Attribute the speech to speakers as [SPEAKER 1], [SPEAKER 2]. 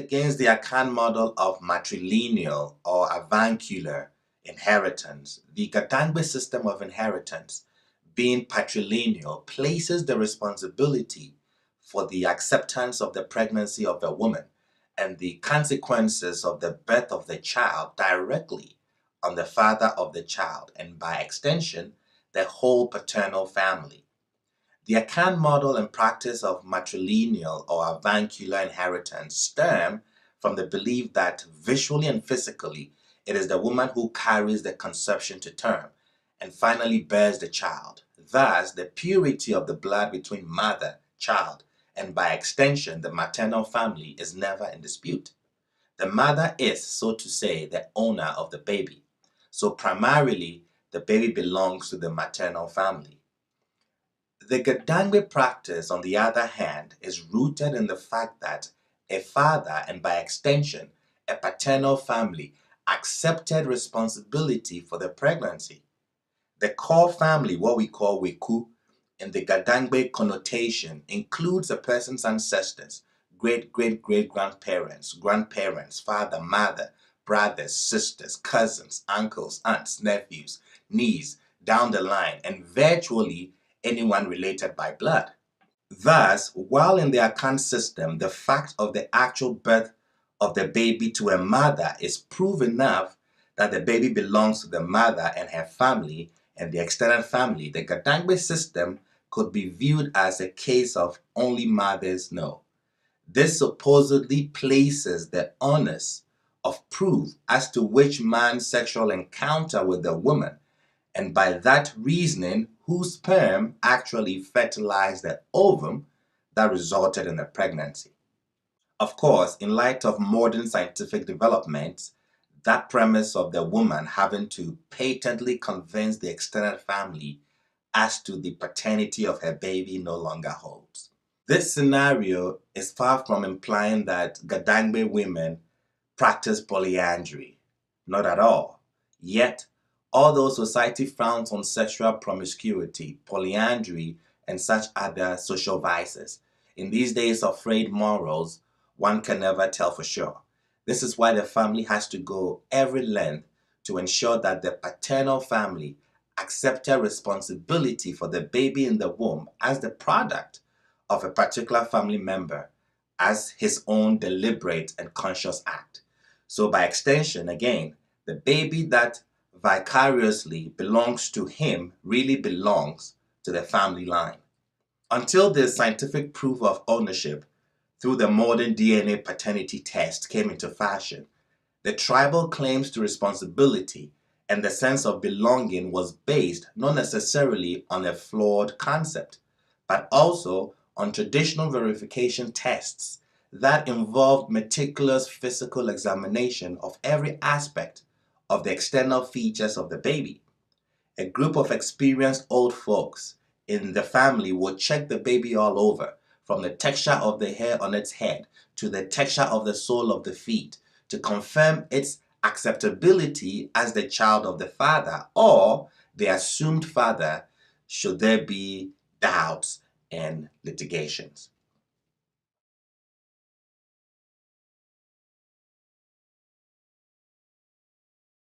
[SPEAKER 1] against the Akan model of matrilineal or avuncular inheritance, the GaDangme system of inheritance, being patrilineal, places the responsibility for the acceptance of the pregnancy of a woman and the consequences of the birth of the child directly on the father of the child and, by extension, the whole paternal family. The Akan model and practice of matrilineal or avuncular inheritance stem from the belief that visually and physically it is the woman who carries the conception to term and finally bears the child. Thus, the purity of the blood between mother, child, and by extension the maternal family is never in dispute. The mother is, so to say, the owner of the baby. So primarily, the baby belongs to the maternal family. The Ga-Dangme practice, on the other hand, is rooted in the fact that a father and, by extension, a paternal family accepted responsibility for the pregnancy. The core family, what we call Weku, in the Ga-Dangme connotation, includes a person's ancestors, great-great-great-grandparents, grandparents, father, mother, brothers, sisters, cousins, uncles, aunts, nephews, nieces, down the line, and virtually anyone related by blood. Thus, while in the Akan system, the fact of the actual birth of the baby to a mother is proof enough that the baby belongs to the mother and her family and the extended family, the GaDangme system could be viewed as a case of only mothers know. This supposedly places the onus of proof as to which man's sexual encounter with the woman, and by that reasoning, whose sperm actually fertilized the ovum that resulted in the pregnancy. Of course, in light of modern scientific developments, that premise of the woman having to patently convince the extended family as to the paternity of her baby no longer holds. This scenario is far from implying that GaDangme women practice polyandry. Not at all. Yet, although society frowns on sexual promiscuity, polyandry, and such other social vices, in these days of frayed morals, one can never tell for sure. This is why the family has to go every length to ensure that the paternal family accepted responsibility for the baby in the womb as the product of a particular family member as his own deliberate and conscious act. So by extension, again, the baby that vicariously belongs to him really belongs to the family line. Until the scientific proof of ownership through the modern DNA paternity test came into fashion, the tribal claims to responsibility and the sense of belonging was based not necessarily on a flawed concept, but also on traditional verification tests that involved meticulous physical examination of every aspect of the external features of the baby. A group of experienced old folks in the family would check the baby all over, from the texture of the hair on its head to the texture of the sole of the feet, to confirm its acceptability as the child of the father or the assumed father should there be doubts and litigations.